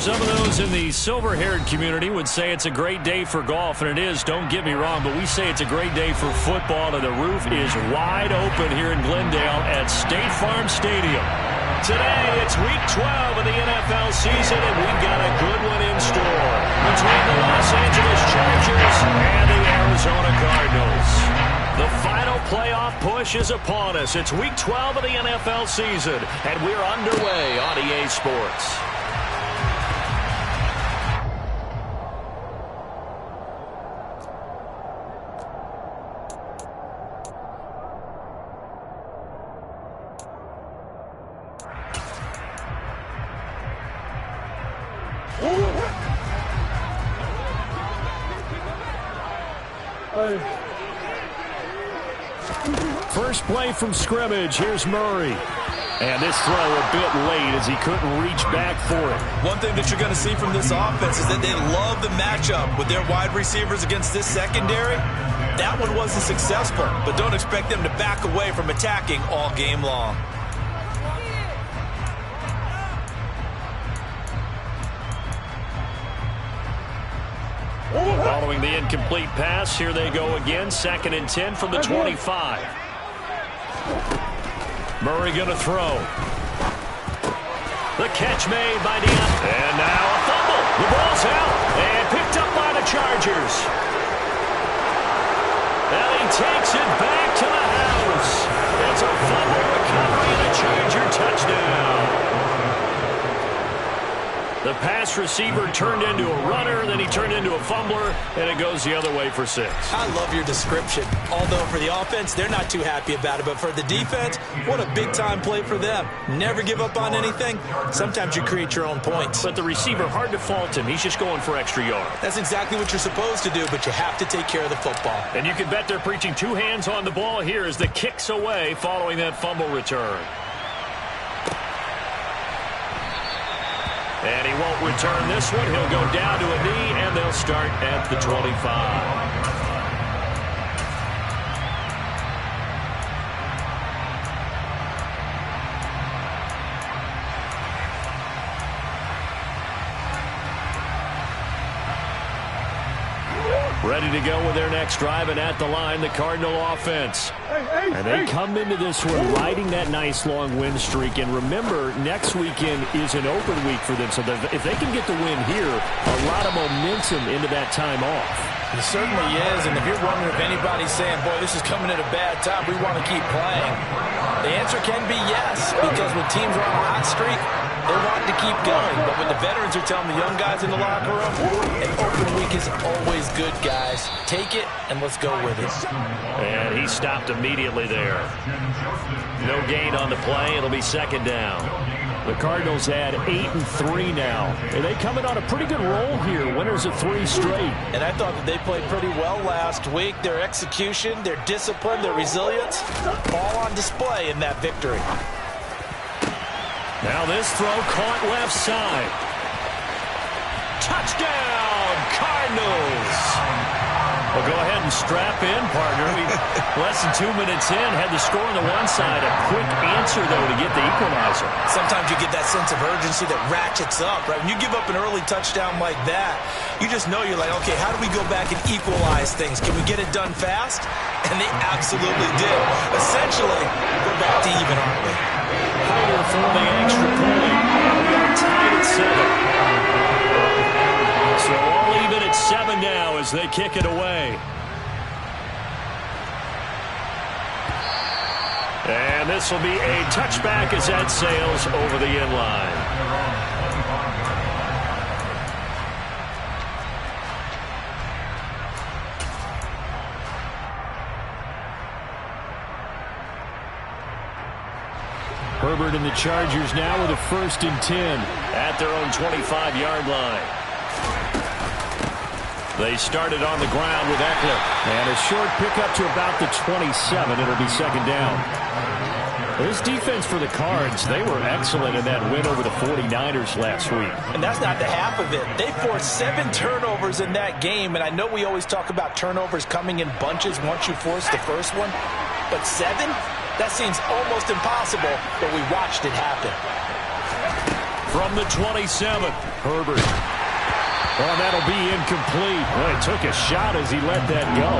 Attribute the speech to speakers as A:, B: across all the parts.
A: Some of those in the silver-haired community would say it's a great day for golf, and it is, don't get me wrong, but we say it's a great day for football, and the roof is wide open here in Glendale at State Farm Stadium. Today, it's Week 12 of the NFL season, and we've got a good one in store between the Los Angeles Chargers and the Arizona Cardinals. The final playoff push is upon us. It's Week 12 of the NFL season, and we're underway on EA Sports. First play from scrimmage. Here's Murray. And this throw a bit late as he couldn't reach back for it.
B: One thing that you're going to see from this offense is that they love the matchup with their wide receivers against this secondary. That one wasn't successful, but don't expect them to back away from attacking all game long.
A: Following the incomplete pass, here they go again. 2nd and 10 from the 25. Murray going to throw. The catch made by Deon. And now a fumble. The ball's out and picked up by the Chargers. And he takes it back to the house. It's a fumble recovery and a Charger touchdown. The pass receiver turned into a runner, then he turned into a fumbler, and it goes the other way for 6.
B: I love your description. Although for the offense, they're not too happy about it. But for the defense, what a big-time play for them. Never give up on anything. Sometimes you create your own points.
A: But the receiver, hard to fault him. He's just going for extra yard.
B: That's exactly what you're supposed to do, but you have to take care of the football.
A: And you can bet they're preaching 2 hands on the ball here as the kick's away following that fumble return. And he won't return this one. He'll go down to a knee, and they'll start at the 25. Ready to go with their next drive, and at the line, the Cardinal offense. And they come into this one riding that nice long win streak. And remember, next weekend is an open week for them. So if they can get the win here, a lot of momentum into that time off.
B: It certainly is. And if you're wondering if anybody's saying, boy, this is coming at a bad time, we want to keep playing, the answer can be yes. Because when teams are on a hot streak, they want to keep going. But when the veterans are telling the young guys in the locker room, an open week is always good, guys. Take it, and let's go with it.
A: And he stopped immediately there. No gain on the play. It'll be 2nd down. The Cardinals had 8-3 now. And they coming on a pretty good roll here. Winners of 3 straight.
B: And I thought that they played pretty well last week. Their execution, their discipline, their resilience, all on display in that victory.
A: Now this throw caught left side. Touchdown, Cardinals. Well, go ahead and strap in, partner. Less than 2 minutes in, had the score on the one side. A quick answer, though, to get the equalizer.
B: Sometimes you get that sense of urgency that ratchets up, right? When you give up an early touchdown like that, you just know you're like, okay, how do we go back and equalize things? Can we get it done fast? And they absolutely did. Essentially, we're back to even, aren't we?
A: Hyder for the extra point. And we are tied at 7. So all even at 7 now as they kick it away. And this will be a touchback as that sails over the end line. Herbert and the Chargers now with a 1st and 10 at their own 25-yard line. They started on the ground with Eckler. And a short pickup to about the 27. It'll be 2nd down. This defense for the Cards, they were excellent in that win over the 49ers last week.
B: And that's not the half of it. They forced 7 turnovers in that game. And I know we always talk about turnovers coming in bunches once you force the first one. But 7? That seems almost impossible, but we watched it happen.
A: From the 27. Herbert. Oh, that'll be incomplete. Well, he took a shot as he let that go.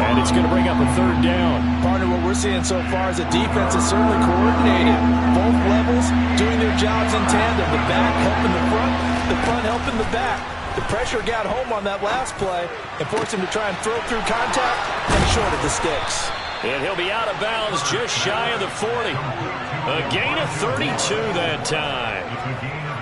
A: And it's going to bring up a third down.
B: Partner, what we're seeing so far is the defense is certainly coordinated. Both levels doing their jobs in tandem. The back helping the front helping the back. The pressure got home on that last play and forced him to try and throw through contact and short of the sticks.
A: And he'll be out of bounds just shy of the 40. A gain of 32 that time.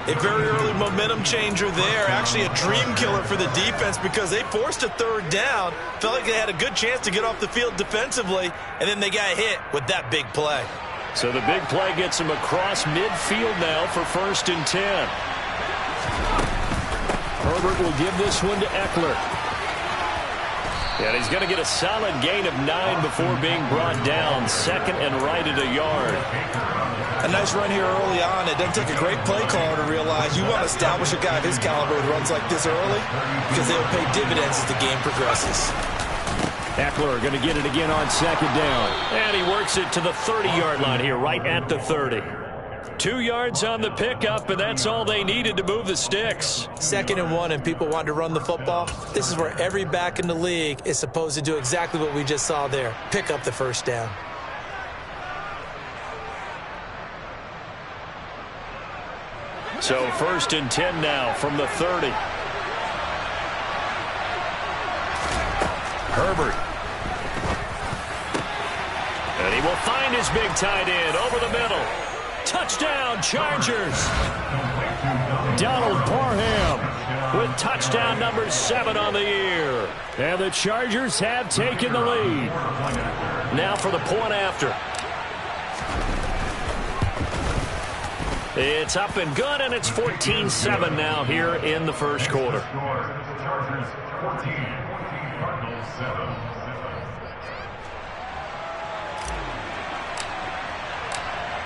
C: A very early momentum changer there. Actually a dream killer for the defense because they forced a third down. Felt like they had a good chance to get off the field defensively, and then they got hit with that big play.
A: So the big play gets him across midfield now for 1st and 10. Herbert will give this one to Eckler. And he's going to get a solid gain of 9 before being brought down. 2nd and right at a yard.
C: A nice run here early on. It doesn't take a great play caller to realize you want to establish a guy of his caliber who runs like this early because they'll pay dividends as the game progresses.
A: Eckler going to get it again on 2nd down. And he works it to the 30-yard line here, right at the 30. 2 yards on the pickup, and that's all they needed to move the sticks.
B: 2nd and 1, and people want to run the football. This is where every back in the league is supposed to do exactly what we just saw there. Pick up the first down.
A: So 1st and 10 now from the 30. Herbert. And he will find his big tight end over the middle. Touchdown, Chargers. Donald Parham with touchdown number 7 on the year. And the Chargers have taken the lead. Now for the point after. It's up and good, and it's 14-7 now here in the first quarter.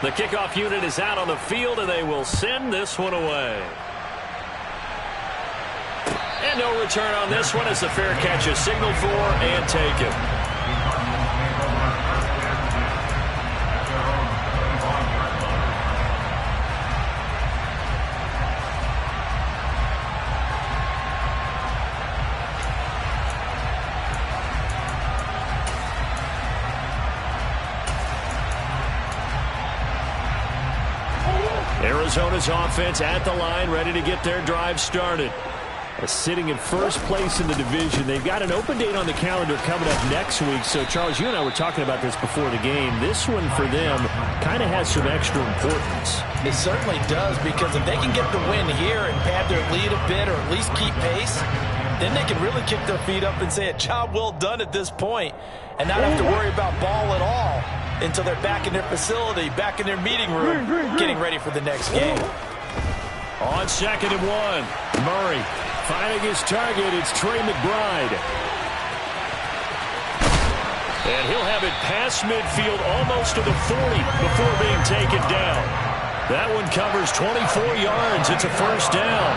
A: The kickoff unit is out on the field, and they will send this one away. And no return on this one as the fair catch is signaled for and taken. Arizona's offense at the line, ready to get their drive started. Sitting in first place in the division. They've got an open date on the calendar coming up next week. So, Charles, you and I were talking about this before the game. This one for them kind of has some extra importance.
B: It certainly does, because if they can get the win here and pad their lead a bit or at least keep pace, then they can really kick their feet up and say a job well done at this point and not have to worry about ball at all until they're back in their facility, back in their meeting room, getting ready for the next game.
A: On 2nd and 1, Murray finding his target. It's Trey McBride. And he'll have it past midfield almost to the 40 before being taken down. That one covers 24 yards. It's a first down.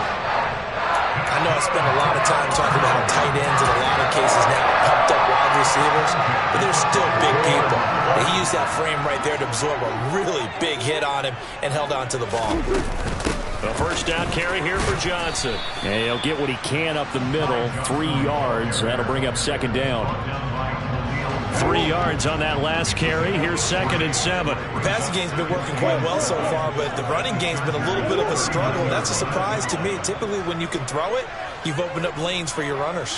B: I know I spent a lot of time talking about how tight ends in a lot of cases now pumped up wide receivers, but they're still big people. And he used that frame right there to absorb a really big hit on him and held on to the ball.
A: A first down carry here for Johnson. And he'll get what he can up the middle, 3 yards. That'll bring up 2nd down. 3 yards on that last carry. Here's 2nd and 7.
C: The passing game's been working quite well so far, but the running game's been a little bit of a struggle, and that's a surprise to me. Typically, when you can throw it, you've opened up lanes for your runners.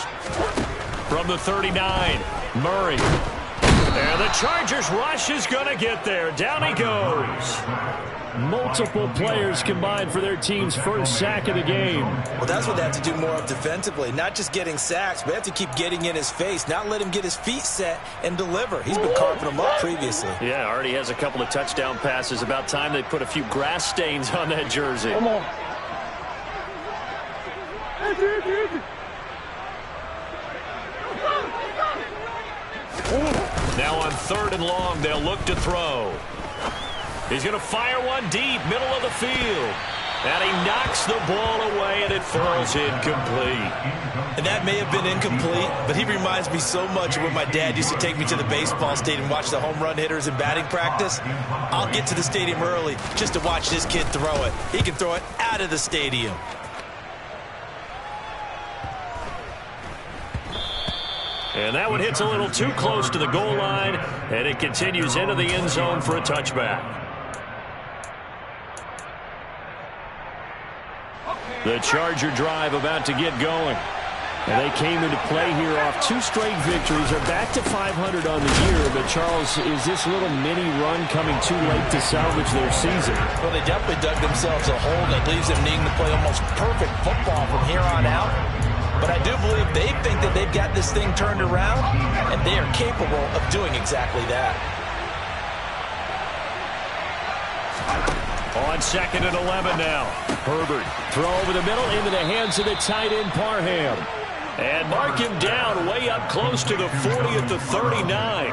A: From the 39, Murray. And the Chargers rush is going to get there. Down he goes. Multiple players combined for their team's first sack of the game.
C: Well, that's what they have to do more of defensively. Not just getting sacks, but they have to keep getting in his face, not let him get his feet set and deliver. He's been carving them up previously.
A: Yeah, already has a couple of touchdown passes. About time they put a few grass stains on that jersey.
D: Come on.
A: Now on 3rd and long, they'll look to throw. He's going to fire one deep, middle of the field. And he knocks the ball away, and it falls incomplete.
C: And that may have been incomplete, but he reminds me so much of when my dad used to take me to the baseball stadium and watch the home run hitters in batting practice. I'll get to the stadium early just to watch this kid throw it. He can throw it out of the stadium.
A: And that one hits a little too close to the goal line, and it continues into the end zone for a touchback. The Charger drive about to get going. And they came into play here off 2 straight victories. They're back to 500 on the year. But, Charles, is this little mini run coming too late to salvage their season?
B: Well, they definitely dug themselves a hole that leaves them needing to play almost perfect football from here on out. But I do believe they think that they've got this thing turned around, and they are capable of doing exactly that.
A: On 2nd and 11 now. Herbert throw over the middle into the hands of the tight end Parham. And mark him down way up close to the 40 at the 39.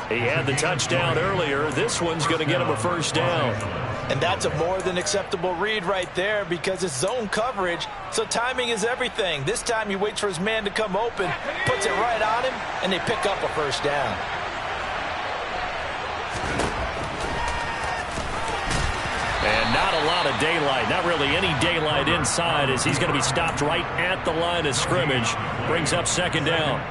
A: He had the touchdown earlier. This one's going to get him a first down.
B: And that's a more than acceptable read right there because it's zone coverage, so timing is everything. This time he waits for his man to come open, puts it right on him, and they pick up a first down.
A: And not a lot of daylight, not really any daylight inside as he's going to be stopped right at the line of scrimmage. Brings up 2nd down.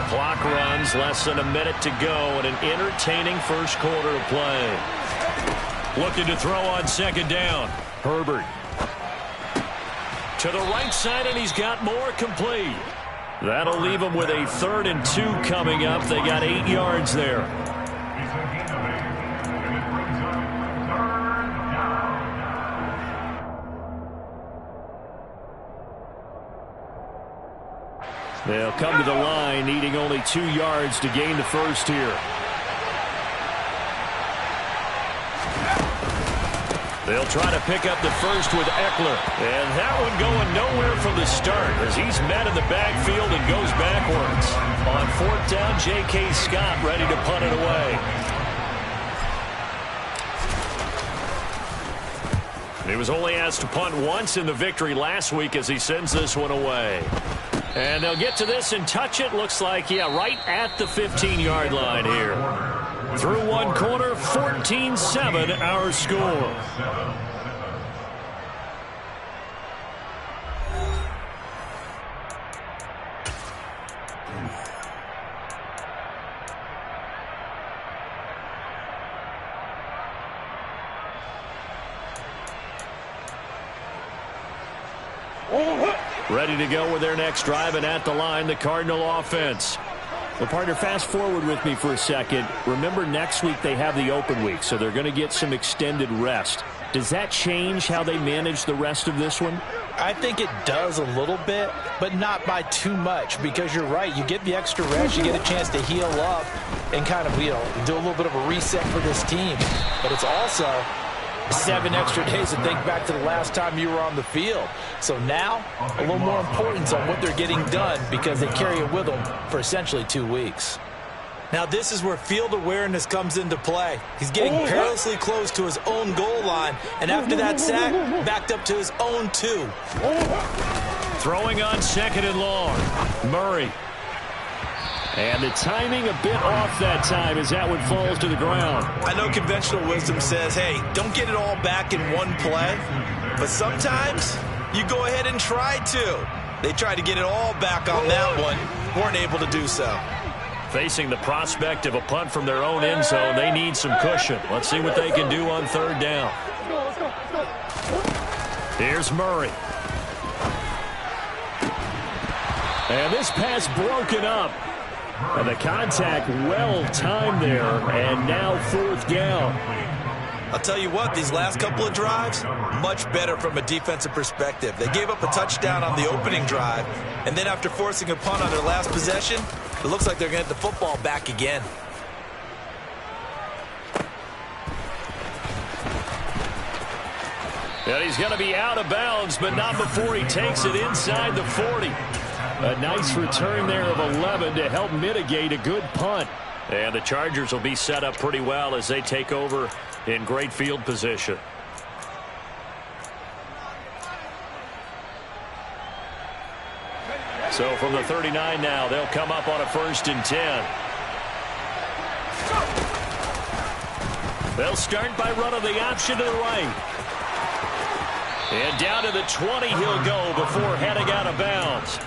A: Clock runs, less than a minute to go, and an entertaining first quarter of play. Looking to throw on 2nd down. Herbert. To the right side, and he's got more, complete. That'll leave them with a 3rd and 2 coming up. They got 8 yards there. They'll come to the line, needing only 2 yards to gain the first here. They'll try to pick up the first with Eckler. And that one going nowhere from the start as he's met in the backfield and goes backwards. On 4th down, J.K. Scott ready to punt it away. He was only asked to punt once in the victory last week as he sends this one away. And they'll get to this and touch it. Looks like, yeah, right at the 15-yard line here. Through one quarter, 14-7 our score. Ready to go with their next drive, and at the line, the Cardinal offense. Well, partner, fast forward with me for a second. Remember, next week they have the open week, so they're going to get some extended rest. Does that change how they manage the rest of this one?
B: I think it does a little bit, but not by too much, because you're right. You get the extra rest, you get a chance to heal up and kind of, do a little bit of a reset for this team. But it's also 7 extra days to think back to the last time you were on the field. So now, a little more importance on what they're getting done because they carry it with them for essentially 2 weeks.
C: Now this is where field awareness comes into play. He's getting perilously close to his own goal line, and after that sack, backed up to his own 2.
A: Throwing on 2nd and long. Murray. And the timing a bit off that time as that one falls to the ground.
C: I know conventional wisdom says, hey, don't get it all back in one play. But sometimes you go ahead and try to. They tried to get it all back on that one. Weren't able to do so.
A: Facing the prospect of a punt from their own end zone, they need some cushion. Let's see what they can do on 3rd down. Here's Murray. And this pass broken up. And the contact well timed there, and now 4th down.
C: I'll tell you what, these last couple of drives, much better from a defensive perspective. They gave up a touchdown on the opening drive, and then after forcing a punt on their last possession, it looks like they're going to get the football back again.
A: And he's going to be out of bounds, but not before he takes it inside the 40. A nice return there of 11 to help mitigate a good punt. And the Chargers will be set up pretty well as they take over in great field position. So from the 39 now, they'll come up on a 1st and 10. They'll start by running the option to the right. And down to the 20 he'll go before heading out of bounds.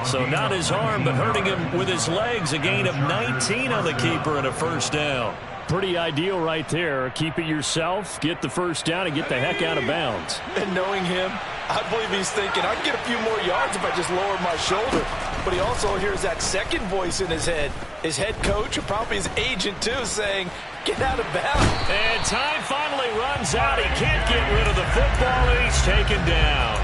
A: So not his arm, but hurting him with his legs. A gain of 19 on the keeper and a first down. Pretty ideal right there. Keep it yourself, get the first down, and get the heck out of bounds.
B: And knowing him, I believe he's thinking, I'd get a few more yards if I just lowered my shoulder. But he also hears that second voice in his head. His head coach, or probably his agent too, saying, get out of bounds.
A: And time finally runs out. He can't get rid of the football, and he's taken down.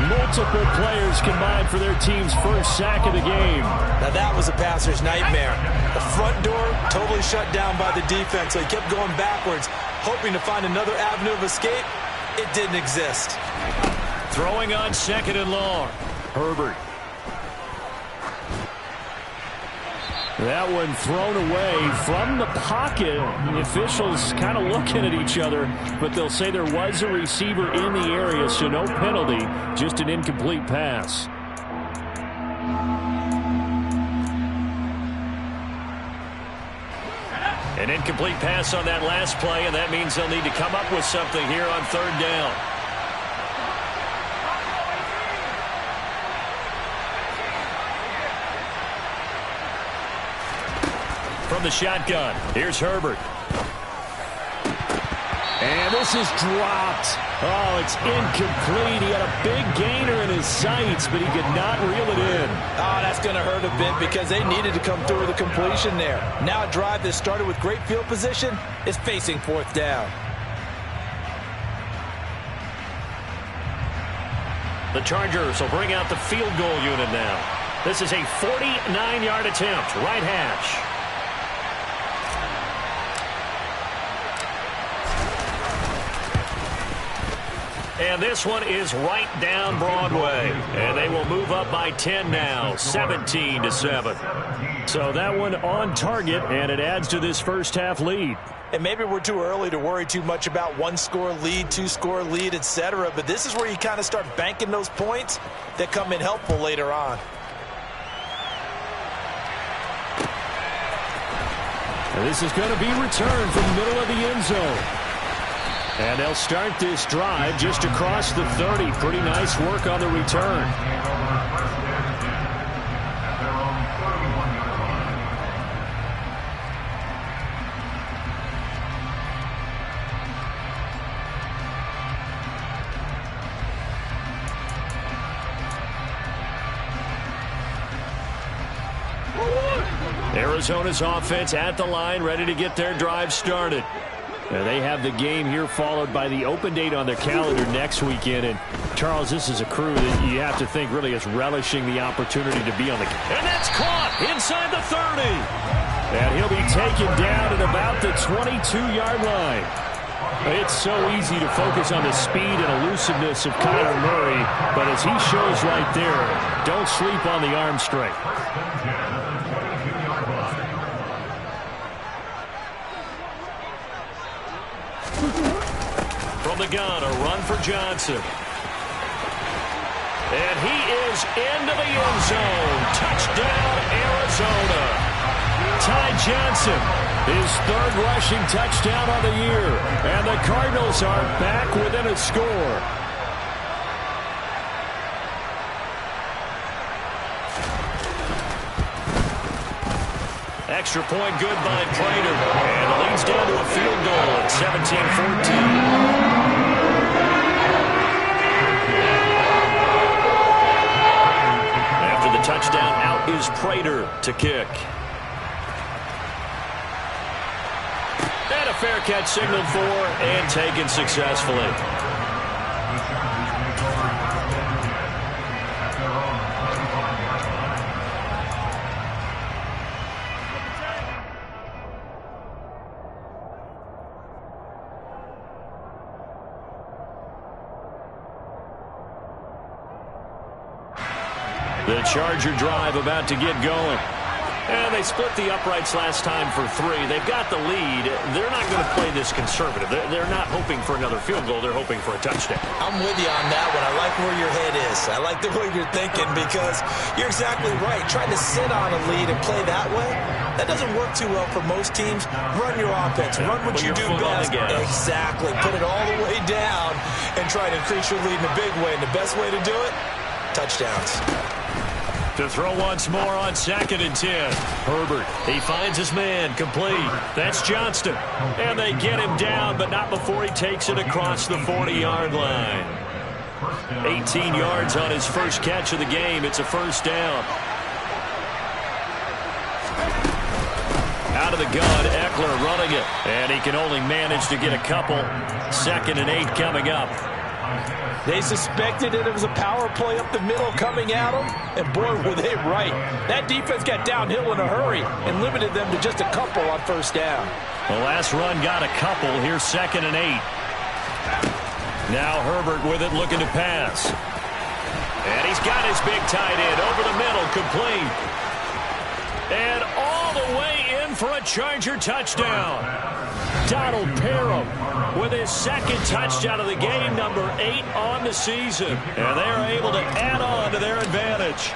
A: Multiple players combined for their team's first sack of the game.
B: Now that was a passer's nightmare. The front door totally shut down by the defense, so he kept going backwards, hoping to find another avenue of escape. It didn't exist.
A: Throwing on second and long. Herbert. That one thrown away from the pocket. The officials kind of looking at each other, but they'll say there was a receiver in the area, so no penalty, just an incomplete pass. An incomplete pass on that last play, and that means they'll need to come up with something here on third down. From the shotgun, here's Herbert. And this is dropped. Oh, it's incomplete. He had a big gainer in his sights, but he could not reel it in.
B: Oh, that's going to hurt a bit because they needed to come through with a completion there. Now a drive that started with great field position is facing fourth down.
A: The Chargers will bring out the field goal unit now. This is a 49-yard attempt, right hash. And this one is right down Broadway. And they will move up by 10 now, 17-7. So that one on target, and it adds to this first half lead.
B: And maybe we're too early to worry too much about one-score lead, two-score lead, etc. But this is where you kind of start banking those points that come in helpful later on.
A: And this is going to be returned from the middle of the end zone. And they'll start this drive just across the 30. Pretty nice work on the return. Arizona's offense at the line, ready to get their drive started. Now they have the game here followed by the open date on their calendar next weekend. And, Charles, this is a crew that you have to think really is relishing the opportunity to be on the game. And that's caught inside the 30. And he'll be taken down at about the 22-yard line. It's so easy to focus on the speed and elusiveness of Kyler Murray, but as he shows right there, don't sleep on the arm strength. From the gun, a run for Johnson. And he is into the end zone. Touchdown, Arizona. Ty Johnson, his third rushing touchdown on the year. And the Cardinals are back within a score. Extra point good by Prater. And it leads down to a field goal at 17-14. After the touchdown, out is Prater to kick. And a fair catch signaled for and taken successfully. The Charger drive about to get going. And they split the uprights last time for 3. They've got the lead. They're not going to play this conservative. They're not hoping for another field goal. They're hoping for a touchdown.
B: I'm with you on that one. I like where your head is. I like the way you're thinking because you're exactly right. Trying to sit on a lead and play that way, That doesn't work too well for most teams. Run your offense. Run what you do best. Exactly. Put it all the way down and try to increase your lead in a big way. And the best way to do it, touchdowns.
A: To throw once more on 2nd and 10. Herbert, he finds his man, complete. That's Johnston. And they get him down, but not before he takes it across the 40-yard line. 18 yards on his first catch of the game. It's a first down. Out of the gun, Eckler running it. And he can only manage to get a couple. 2nd and 8 coming up.
B: They suspected it was a power play up the middle coming at them, and boy, were they right. That defense got downhill in a hurry and limited them to just a couple on first down.
A: The last run got a couple. Here's 2nd and 8. Now Herbert with it, looking to pass. And he's got his big tight end over the middle, complete. And all the way in for a Charger touchdown. Donald Parham with his 2nd touchdown of the game, number 8 on the season. And they are able to add on to their advantage.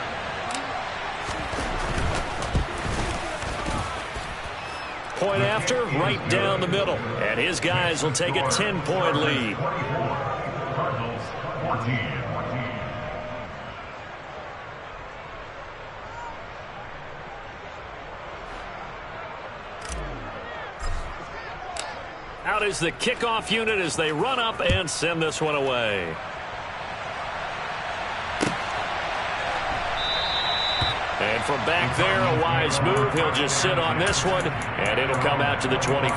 A: Point after, right down the middle. And his guys will take a 10-point lead. Out is the kickoff unit as they run up and send this one away. And from back there, a wise move. He'll just sit on this one, and it'll come out to the 25.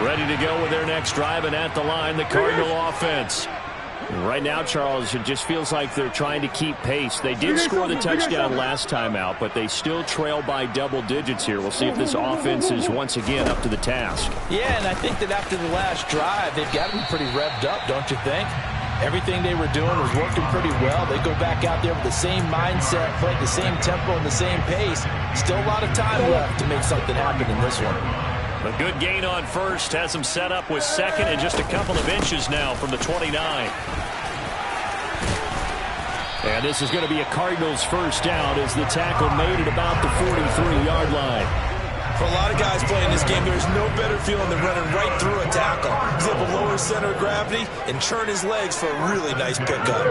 A: Ready to go with their next drive, and at the line, the Cardinal offense.
D: Right now, Charles, it just feels like they're trying to keep pace. They did score the touchdown last time out, but they still trail by double digits here. We'll see if this offense is once again up to the task.
B: Yeah, and I think that after the last drive, they've got to be pretty revved up, don't you think? Everything they were doing was working pretty well. They go back out there with the same mindset, play at the same tempo and the same pace. Still a lot of time left to make something happen in this one.
A: A good gain on first has him set up with 2nd and just a couple of inches now from the 29. And this is going to be a Cardinals first down as the tackle made at about the 43-yard line.
C: For a lot of guys playing this game, there's no better feeling than running right through a tackle. He's able to lower his center of gravity and churn his legs for a really nice pickup.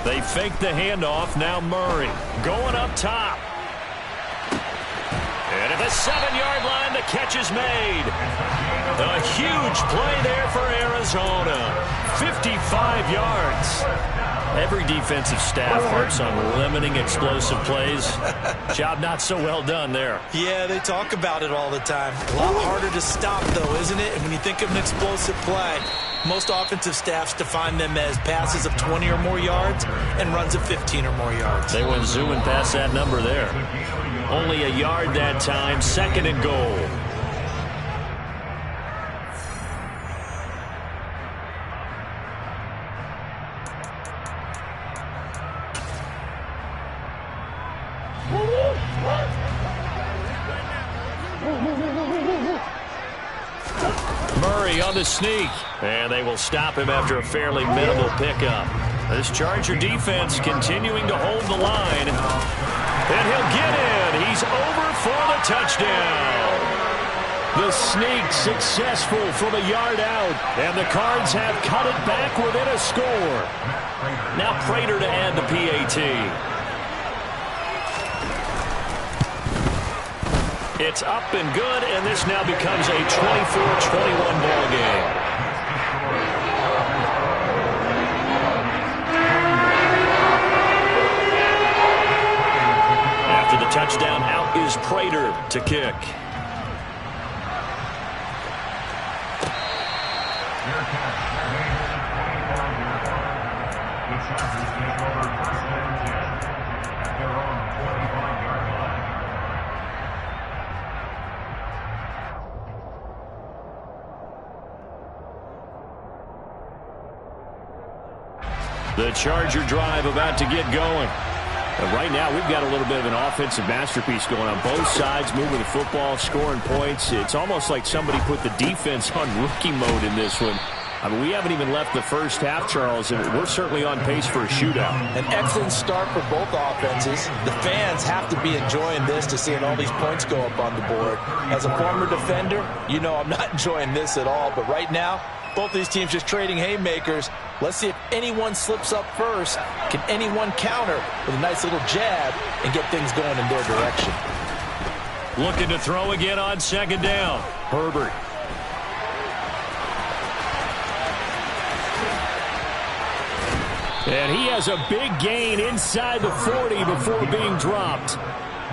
A: They fake the handoff. Now Murray going up top. And at the 7-yard line, the catch is made. A huge play there for Arizona. 55 yards. Every defensive staff harps on limiting explosive plays. Job not so well done there.
C: Yeah, they talk about it all the time. A lot harder to stop, though, isn't it? And when you think of an explosive play, most offensive staffs define them as passes of 20 or more yards and runs of 15 or more yards.
A: They went zooming past that number there. Only a yard that time, 2nd and goal. Murray on the sneak, and they will stop him after a fairly minimal pickup. This Charger defense continuing to hold the line, and he'll get in. He's over for the touchdown. The sneak successful from a yard out, and the Cards have cut it back within a score. Now Prater to add the PAT. It's up and good, and this now becomes a 24-21 ball game. After the touchdown, out is Prater to kick. The Charger drive about to get going.
D: But right now, we've got a little bit of an offensive masterpiece going on both sides, moving the football, scoring points. It's almost like somebody put the defense on rookie mode in this one. I mean, we haven't even left the first half, Charles, and we're certainly on pace for a shootout.
B: An excellent start for both offenses. The fans have to be enjoying this to seeing all these points go up on the board. As a former defender, you know I'm not enjoying this at all. But right now, both these teams just trading haymakers. Let's see if anyone slips up first. Can anyone counter with a nice little jab and get things going in their direction?
A: Looking to throw again on second down. Herbert. And he has a big gain inside the 40 before being dropped.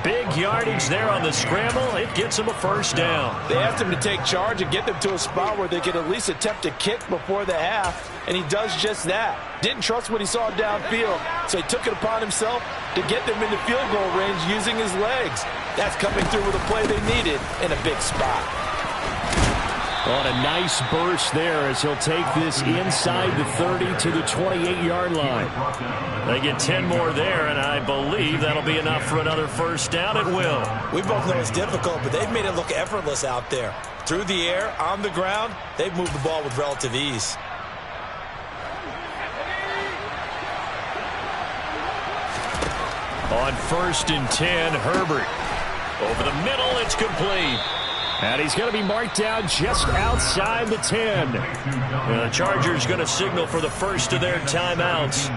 A: Big yardage there on the scramble. It gets him a first down.
B: They asked him to take charge and get them to a spot where they could at least attempt a kick before the half, and he does just that. Didn't trust what he saw downfield, so he took it upon himself to get them into field goal range using his legs. That's coming through with a play they needed in a big spot.
D: On a nice burst there as he'll take this inside the 30 to the 28-yard line.
A: They get 10 more there, and I believe that'll be enough for another first down. It will.
C: We both know it's difficult, but they've made it look effortless out there. Through the air, on the ground, they've moved the ball with relative ease.
A: On 1st and 10, Herbert. Over the middle, it's complete.
D: And he's going to be marked down just outside the 10.
A: The Chargers going to signal for the first of their timeouts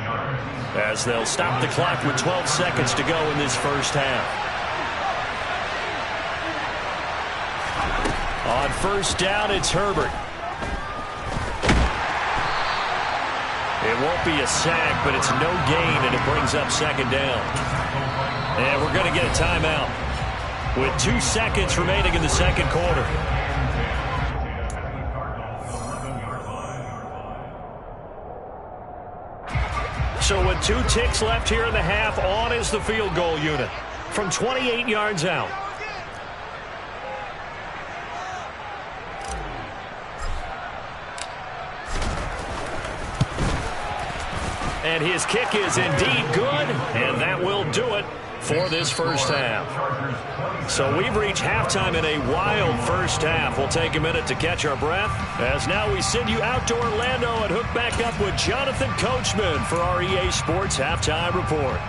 A: as they'll stop the clock with 12 seconds to go in this first half. On 1st down, it's Herbert. It won't be a sack, but it's no gain, and it brings up second down. And we're going to get a timeout with 2 seconds remaining in the second quarter. So with 2 ticks left here in the half, on is the field goal unit from 28 yards out. And his kick is indeed good, and that will do it for this first half. So we've reached halftime in a wild first half. We'll take a minute to catch our breath as now we send you out to Orlando and hook back up with Jonathan Coachman for our EA Sports Halftime Report.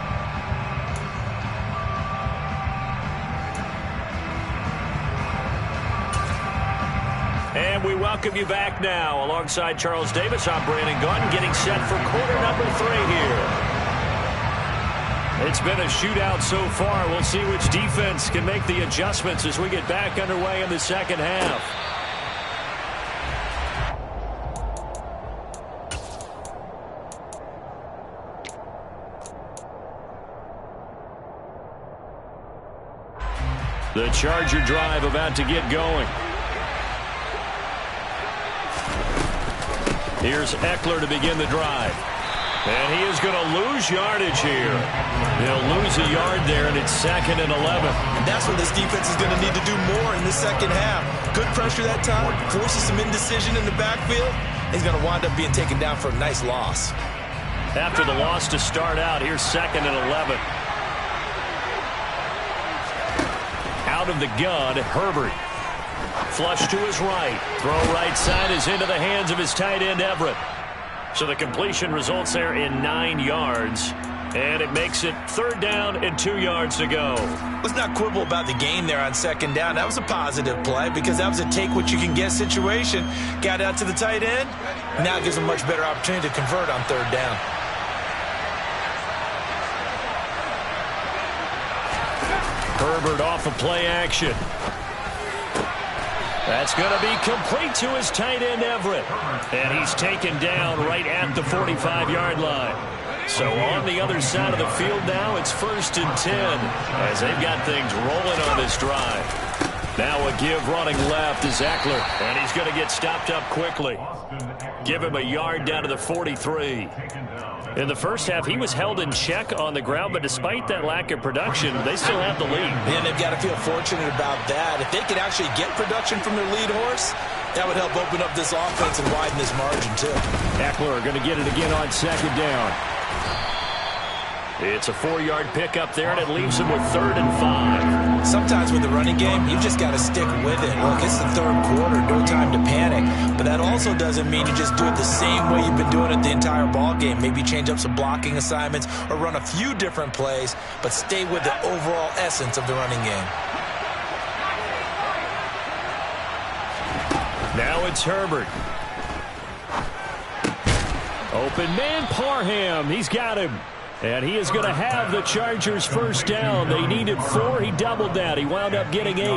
A: And we welcome you back now. Alongside Charles Davis, I'm Brandon Gaudin, getting set for quarter number 3 here. It's been a shootout so far. We'll see which defense can make the adjustments as we get back underway in the second half. The Charger drive about to get going. Here's Eckler to begin the drive. And he is going to lose yardage here. He'll lose a yard there, and it's 2nd and 11.
C: And that's what this defense is going to need to do more in the second half. Good pressure that time, forces some indecision in the backfield. He's going to wind up being taken down for a nice loss.
A: After the loss to start out, here's 2nd and 11. Out of the gun, Herbert. Flush to his right. Throw right side is into the hands of his tight end, Everett. So the completion results there in 9 yards. And it makes it 3rd down and 2 yards to go.
C: Let's not quibble about the gain there on 2nd down. That was a positive play because that was a take-what-you-can-get situation. Got out to the tight end. Now it gives a much better opportunity to convert on 3rd down.
A: Herbert off of play action. That's going to be complete to his tight end, Everett. And he's taken down right at the 45-yard line. So on the other side of the field now, it's 1st and 10 as they've got things rolling on this drive. Now a give running left is Eckler, and he's going to get stopped up quickly. Give him a yard down to the 43. In the first half, he was held in check on the ground, but despite that lack of production, they still have the lead.
C: And they've got to feel fortunate about that. If they could actually get production from their lead horse, that would help open up this offense and widen this margin, too.
D: Eckler going to get it again on 2nd down.
A: It's a 4-yard pickup there, and it leaves him with 3rd and 5.
B: Sometimes with the running game, you just got to stick with it. Look, it's the third quarter, no time to panic. But that also doesn't mean you just do it the same way you've been doing it the entire ball game. Maybe change up some blocking assignments or run a few different plays, but stay with the overall essence of the running game.
A: Now it's Herbert. Open man, Parham. He's got him. And he is going to have the Chargers first down. They needed 4. He doubled that. He wound up getting 8.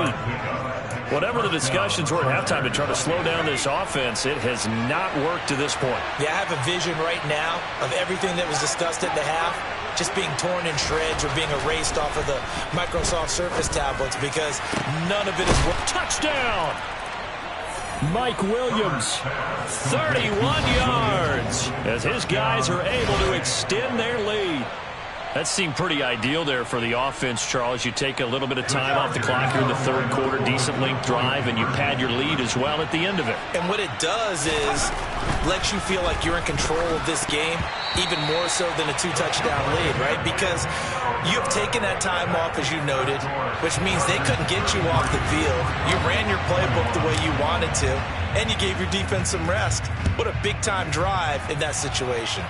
A: Whatever the discussions were at halftime to try to slow down this offense, it has not worked to this point.
B: Yeah, I have a vision right now of everything that was discussed at the half just being torn in shreds or being erased off of the Microsoft Surface tablets because none of it is worth.
A: Touchdown! Mike Williams, 31 yards, as his guys are able to extend their lead. That seemed pretty ideal there for the offense, Charles. You take a little bit of time off the clock here in the third quarter, decent length drive, and you pad your lead as well at the end of it.
B: And what it does is lets you feel like you're in control of this game, even more so than a 2-touchdown lead, right? Because you have taken that time off, as you noted, which means they couldn't get you off the field. You ran your playbook the way you wanted to, and you gave your defense some rest. What a big-time drive in that situation.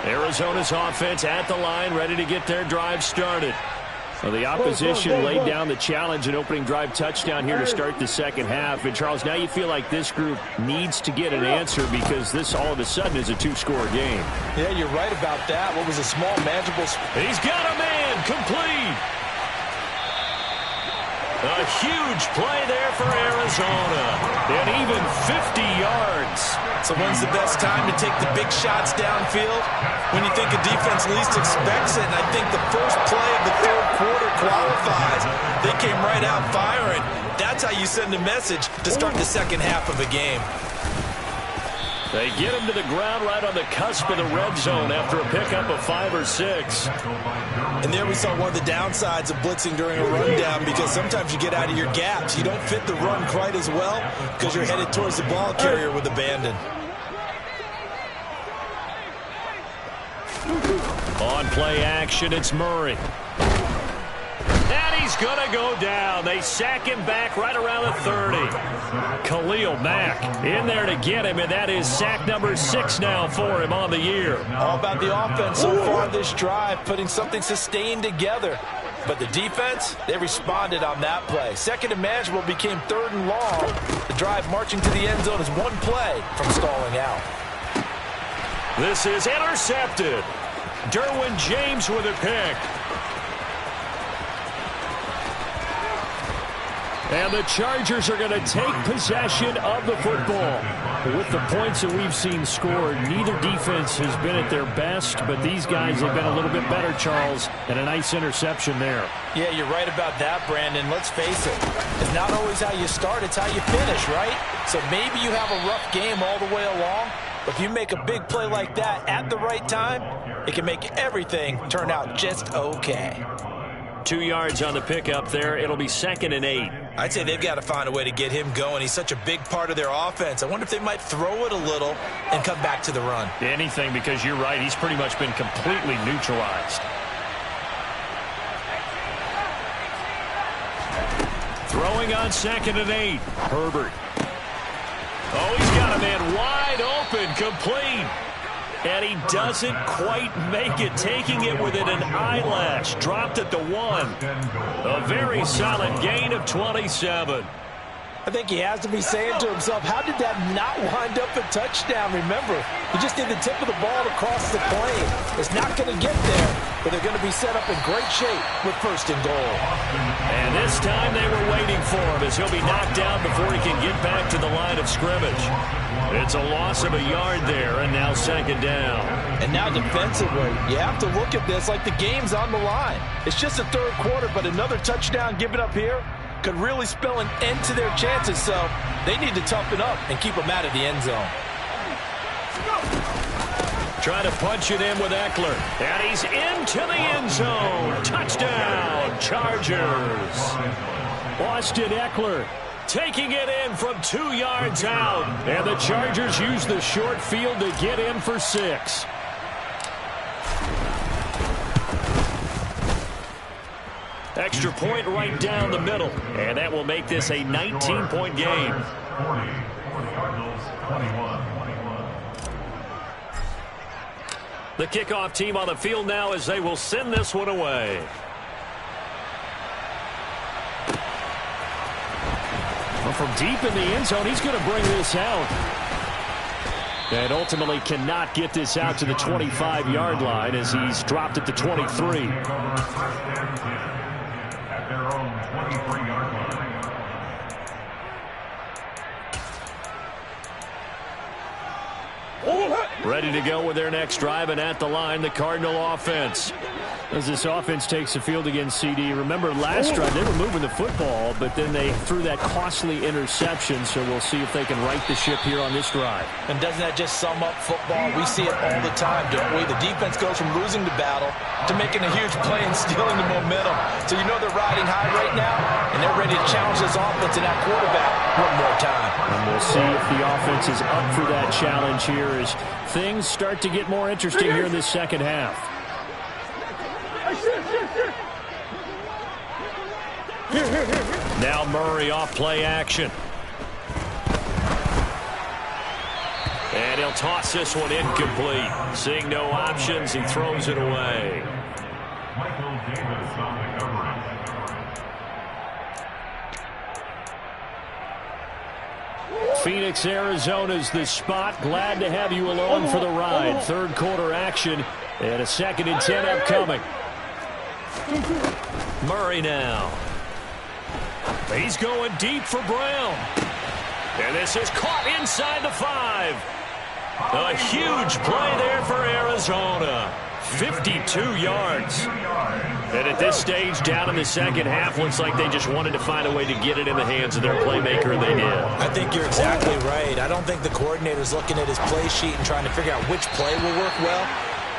A: Arizona's offense at the line, ready to get their drive started. So the opposition laid down the challenge and opening drive touchdown here to start the second half. And, Charles, now you feel like this group needs to get an answer because this all of a sudden is a 2-score game.
B: Yeah, you're right about that. What was a small, manageable...
A: He's got a man complete. A huge play there for Arizona. And even 50 yards.
B: So when's the best time to take the big shots downfield? When you think a defense least expects it. And I think the first play of the third quarter qualifies. They came right out firing. That's how you send a message to start the second half of a game.
A: They get him to the ground right on the cusp of the red zone after a pickup of 5 or 6.
B: And there we saw one of the downsides of blitzing during a rundown because sometimes you get out of your gaps. You don't fit the run quite as well because you're headed towards the ball carrier with abandon.
A: On play action, it's Murray. And he's going to go down. They sack him back right around the 30. Khalil Mack in there to get him, and that is sack number 6 now for him on the year.
B: All about the offense so far this drive, putting something sustained together. But the defense, they responded on that play. Second and manageable became 3rd and long. The drive marching to the end zone is one play from stalling out.
A: This is intercepted. Derwin James with a pick. And the Chargers are going to take possession of the football. With the points that we've seen scored, neither defense has been at their best, but these guys have been a little bit better, Charles, and a nice interception there.
B: Yeah, you're right about that, Brandon. Let's face it. It's not always how you start, it's how you finish, right? So maybe you have a rough game all the way along, but if you make a big play like that at the right time, it can make everything turn out just okay.
A: 2 yards on the pickup there. It'll be 2nd and 8.
B: I'd say they've got to find a way to get him going. He's such a big part of their offense. I wonder if they might throw it a little and come back to the run.
A: Anything, because you're right. He's pretty much been completely neutralized. Throwing on 2nd and 8. Herbert. Oh, he's got a man wide open, complete. And he doesn't quite make it, taking it within an eyelash. Dropped at the 1. A very solid gain of 27.
B: I think he has to be saying to himself, how did that not wind up a touchdown? Remember, he just did the tip of the ball to cross the plane. It's not going to get there, but they're going to be set up in great shape with 1st and goal.
A: And this time they were waiting for him as he'll be knocked down before he can get back to the line of scrimmage. It's a loss of a yard there, and now 2nd down.
B: And now defensively, you have to look at this like the game's on the line. It's just the 3rd quarter, but another touchdown given up here could really spell an end to their chances, so they need to toughen up and keep them out of the end zone.
A: Trying to punch it in with Eckler. And he's into the end zone. Touchdown, Chargers. Austin Eckler taking it in from 2 yards out. And the Chargers use the short field to get in for 6. Extra point right down the middle. And that will make this a 19-point game. The kickoff team on the field now as they will send this one away. Well, from deep in the end zone, he's going to bring this out. And ultimately cannot get this out to the 25-yard line as he's dropped it to 23. Ready to go with their next drive, and at the line, the Cardinal offense. As this offense takes the field against CD, remember last drive they were moving the football, but then they threw that costly interception, so we'll see if they can right the ship here on this drive.
B: And doesn't that just sum up football? We see it all the time, don't we? The defense goes from losing the battle to making a huge play and stealing the momentum. So you know they're riding high right now, and they're ready to challenge this offense and that quarterback one more time.
D: And we'll see if the offense is up for that challenge here as things start to get more interesting here in this second half.
A: Now Murray off play action. And he'll toss this one incomplete. Seeing no options, he throws it away. Phoenix, Arizona's the spot. Glad to have you along for the ride. Third quarter action and a 2nd and 10 upcoming. Murray now. He's going deep for Brown. And this is caught inside the 5. A huge play there for Arizona. 52 yards. And at this stage, down in the second half, looks like they just wanted to find a way to get it in the hands of their playmaker, and they did.
B: I think you're exactly right. I don't think the coordinator's looking at his play sheet and trying to figure out which play will work well.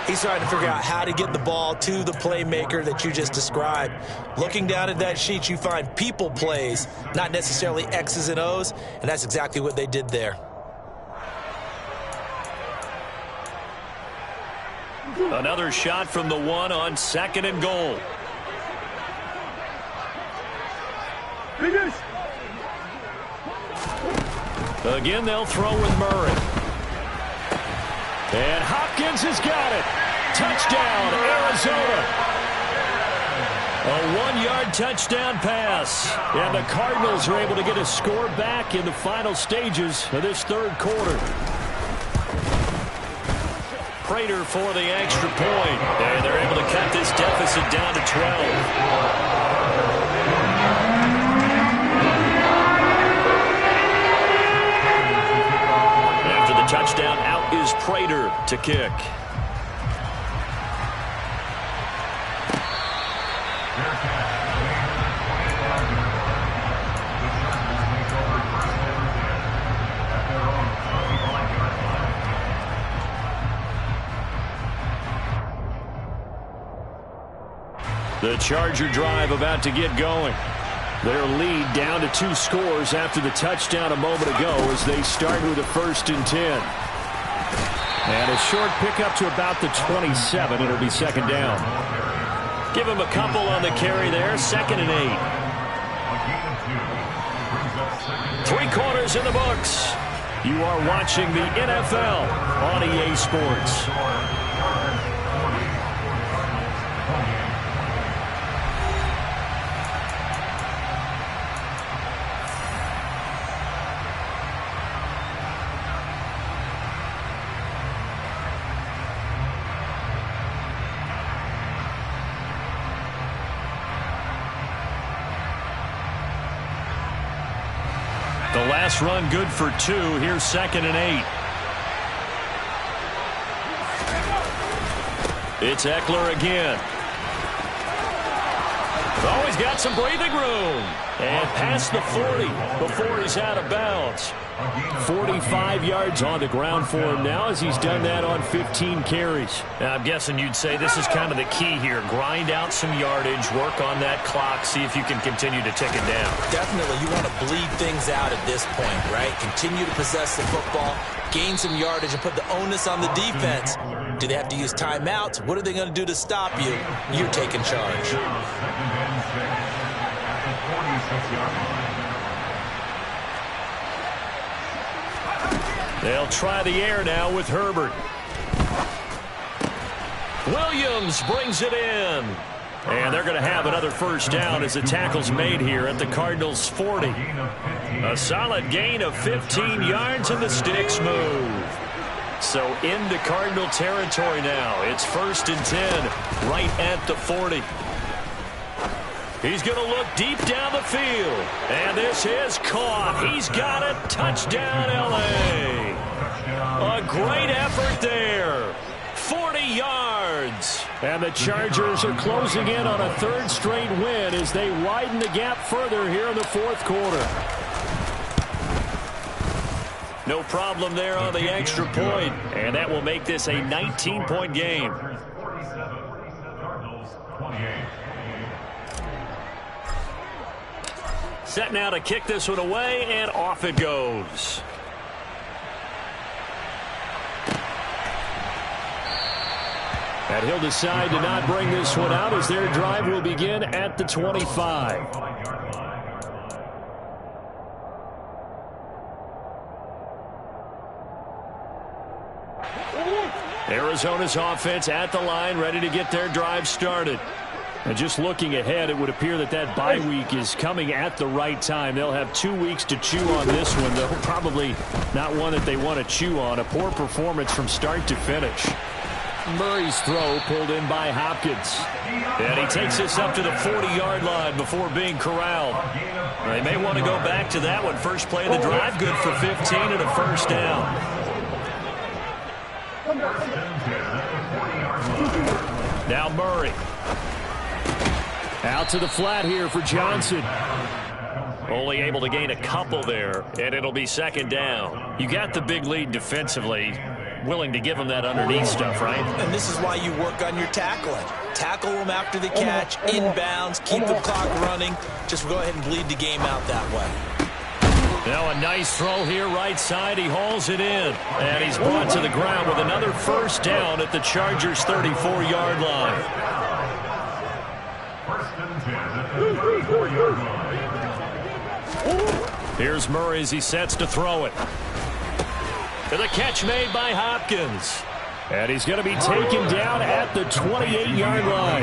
B: He's trying to figure out how to get the ball to the playmaker that you just described. Looking down at that sheet, you find people plays, not necessarily X's and O's, and that's exactly what they did there.
A: Another shot from the 1 on 2nd and goal. Again, they'll throw with Murray. And Hopkins has got it. Touchdown, Arizona. A 1-yard touchdown pass. And the Cardinals are able to get a score back in the final stages of this third quarter. Prater for the extra point. And they're able to cut this deficit down to 12. After the touchdown, out is Prater to kick. The Charger drive about to get going. Their lead down to 2 scores after the touchdown a moment ago as they start with a 1st and 10. And a short pickup to about the 27. It'll be 2nd down. Give him a couple on the carry there. 2nd and 8. 3 quarters in the books. You are watching the NFL on EA Sports. The last run good for 2. Here's 2nd and 8. It's Eckler again. Oh, he's got some breathing room. And past the 40 before he's out of bounds.
D: 45 yards on the ground for him now as he's done that on 15 carries.
A: Now, I'm guessing you'd say this is kind of the key here. Grind out some yardage, work on that clock, see if you can continue to tick it down.
B: Definitely, you want to bleed things out at this point, right? Continue to possess the football, gain some yardage, and put the onus on the defense. Do they have to use timeouts? What are they going to do to stop you? You're taking charge.
A: They'll try the air now with Herbert. Williams brings it in. And they're going to have another first down as the tackle's made here at the Cardinals' 40. A solid gain of 15 yards and the sticks move. So into Cardinal territory now. It's 1st and 10 right at the 40. He's going to look deep down the field. And this is caught. He's got it. Touchdown, L.A. A great effort there. 40 yards.
D: And the Chargers are closing in on a 3rd straight win as they widen the gap further here in the 4th quarter.
A: No problem there on the extra point. And that will make this a 19-point game. Set now to kick this one away, and off it goes.
D: And he'll decide to not bring this one out as their drive will begin at the 25. Arizona's offense at the line, ready to get their drive started. And just looking ahead, it would appear that that bye week is coming at the right time. They'll have 2 weeks to chew on this one, though probably not one that they want to chew on. A poor performance from start to finish. Murray's throw pulled in by Hopkins.
A: And he takes this up to the 40-yard line before being corralled. They may want to go back to that one. First play of the drive, good for 15 and a first down. Now Murray.
D: Out to the flat here for Johnson.
A: Only able to gain a couple there, and it'll be 2nd down. You got the big lead defensively. Willing to give them that underneath stuff, right?
B: And this is why you work on your tackling. Tackle them after the catch, inbounds, keep the clock running. Just go ahead and bleed the game out that way.
A: Now a nice throw here right side. He hauls it in. And he's brought to the ground with another first down at the Chargers' 34-yard line. Here's Murray as he sets to throw it. To the catch made by Hopkins.
D: And he's going to be taken down at the 28-yard line.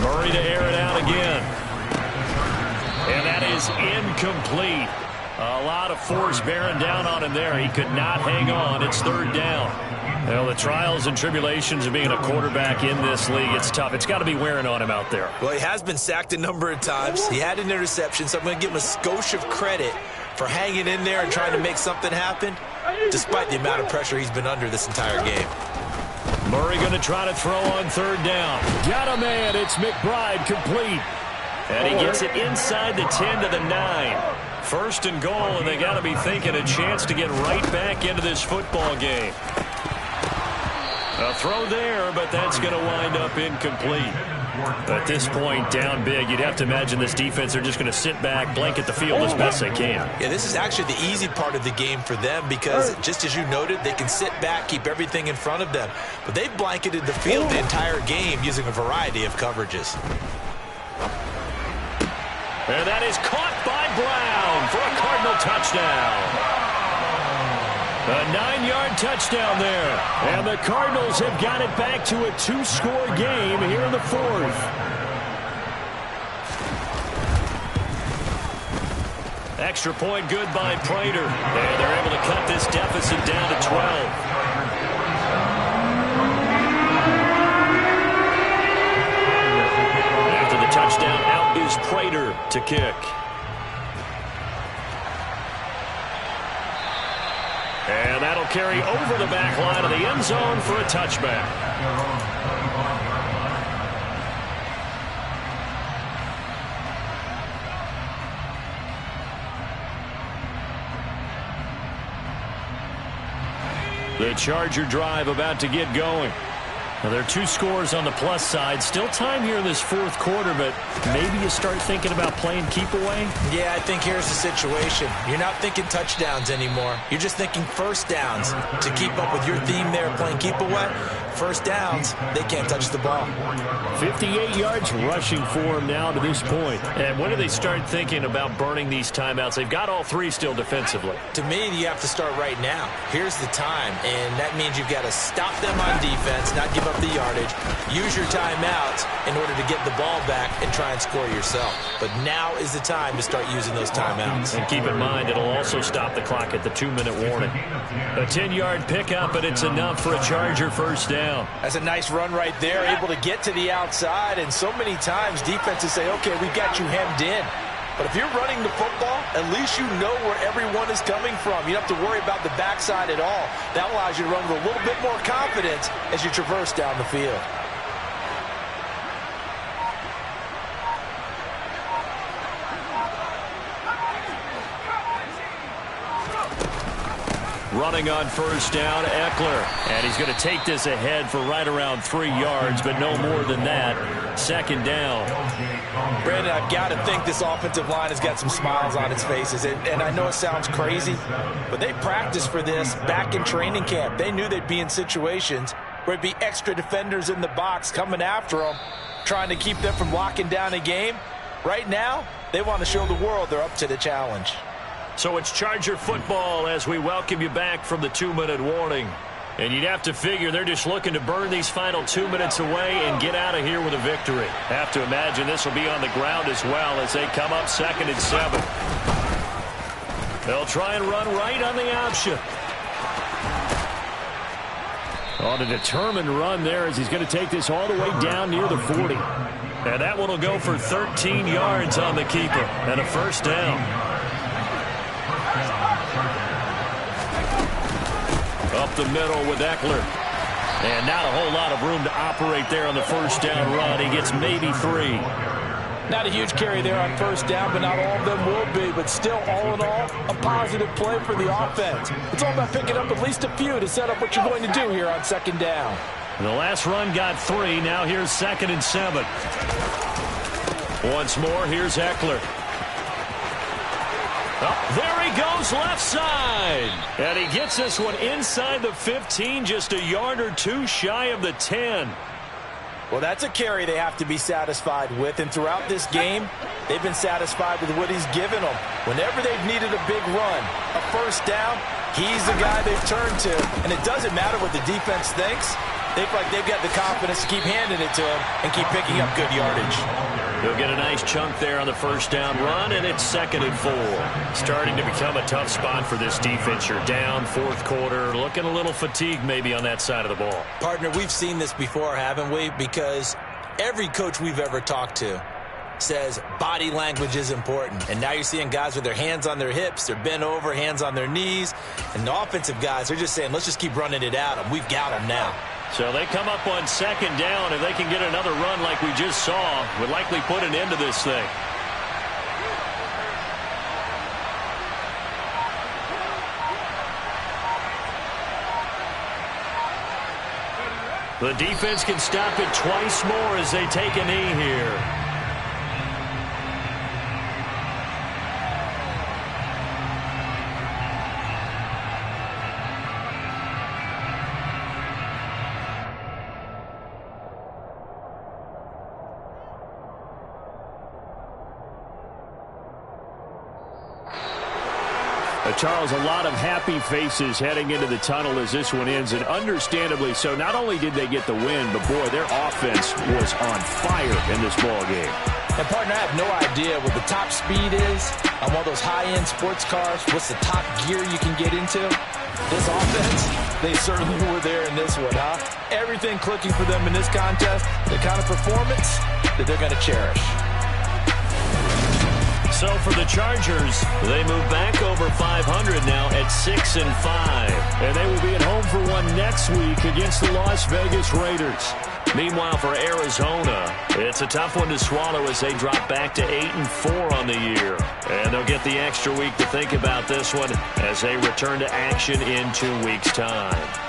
A: Murray to air it out again. And that is incomplete. A lot of force bearing down on him there. He could not hang on. It's 3rd down. Well, the trials and tribulations of being a quarterback in this league, it's tough. It's got to be wearing on him out there.
B: Well, he has been sacked a number of times. He had an interception, so I'm going to give him a skosh of credit for hanging in there and trying to make something happen, despite the amount of pressure he's been under this entire game.
A: Murray going to try to throw on 3rd down.
D: Got a man. It's McBride complete.
A: And he gets it inside the 10 to the 9. 1st and goal, and they got to be thinking a chance to get right back into this football game. A throw there, but that's going to wind up incomplete. At this point, down big, you'd have to imagine this defense are just going to sit back, blanket the field as best they can.
B: Yeah, this is actually the easy part of the game for them because, just as you noted, they can sit back, keep everything in front of them. But they've blanketed the field the entire game using a variety of coverages.
A: And that is caught by Brown for a Cardinal touchdown. A 9-yard touchdown there.
D: And the Cardinals have got it back to a 2-score game here in the 4th.
A: Extra point good by Prater. And they're able to cut this deficit down to 12. After the touchdown, out is Prater to kick. And that'll carry over the back line of the end zone for a touchback. The Charger drive about to get going. Now, there are 2 scores on the plus side. Still time here in this fourth quarter, but maybe you start thinking about playing keep away?
B: Yeah, I think here's the situation. You're not thinking touchdowns anymore. You're just thinking first downs. To keep up with your theme there, playing keep away, first downs, they can't touch the ball.
D: 58 yards rushing for him now to this point.
A: And when do they start thinking about burning these timeouts? They've got all 3 still defensively.
B: To me, you have to start right now. Here's the time, and that means you've got to stop them on defense, not give up the yardage, use your timeouts in order to get the ball back and try and score yourself. But now is the time to start using those timeouts.
A: And keep in mind, it'll also stop the clock at the 2-minute warning. A 10-yard pickup, and it's enough for a Charger first down.
B: That's a nice run right there, able to get to the outside, and so many times defenses say, okay, we've got you hemmed in. But if you're running the football, at least you know where everyone is coming from. You don't have to worry about the backside at all. That allows you to run with a little bit more confidence as you traverse down the field.
A: Running on first down, Eckler. And he's going to take this ahead for right around 3 yards, but no more than that. Second down.
B: Brandon, I've got to think this offensive line has got some smiles on its faces. And I know it sounds crazy, but they practiced for this back in training camp. They knew they'd be in situations where it'd be extra defenders in the box coming after them, trying to keep them from locking down a game. Right now, they want to show the world they're up to the challenge.
A: So it's Charger football as we welcome you back from the 2-minute warning. And you'd have to figure they're just looking to burn these final 2 minutes away and get out of here with a victory. Have to imagine this will be on the ground as well as they come up 2nd and 7. They'll try and run right on the option. On a determined run there as he's going to take this all the way down near the 40. And that one will go for 13 yards on the keeper and a first down. Up the middle with Eckler. And not a whole lot of room to operate there on the first down run. He gets maybe 3.
B: Not a huge carry there on first down, but not all of them will be. But still, all in all, a positive play for the offense. It's all about picking up at least a few to set up what you're going to do here on second down.
A: The last run got 3. Now here's 2nd and 7. Once more, here's Eckler. Oh, there he goes left side. And he gets this one inside the 15, just a yard or 2 shy of the 10.
B: Well, that's a carry they have to be satisfied with. And throughout this game, they've been satisfied with what he's given them. Whenever they've needed a big run, a first down, he's the guy they've turned to. And it doesn't matter what the defense thinks. They feel like they've got the confidence to keep handing it to him and keep picking up good yardage.
A: He'll get a nice chunk there on the first down run, and it's 2nd and 4. Starting to become a tough spot for this defense. You're down, fourth quarter, looking a little fatigued maybe on that side of the ball.
B: Partner, we've seen this before, haven't we? Because every coach we've ever talked to says body language is important. And now you're seeing guys with their hands on their hips, they're bent over, hands on their knees. And the offensive guys, they're just saying, let's just keep running it at them. We've got them now.
A: So they come up on second down. If they can get another run like we just saw, would likely put an end to this thing. The defense can stop it twice more as they take a knee here.
D: Charles, a lot of happy faces heading into the tunnel as this one ends, and understandably so. Not only did they get the win, but, boy, their offense was on fire in this ball game.
B: And, partner, I have no idea what the top speed is on one of those high-end sports cars. What's the top gear you can get into? This offense, they certainly were there in this one, huh? Everything clicking for them in this contest, the kind of performance that they're going to cherish.
A: So for the Chargers, they move back over 500 now at 6-5.
D: And they will be at home for one next week against the Las Vegas Raiders.
A: Meanwhile, for Arizona, it's a tough one to swallow as they drop back to 8-4 on the year. And they'll get the extra week to think about this one as they return to action in 2 weeks' time.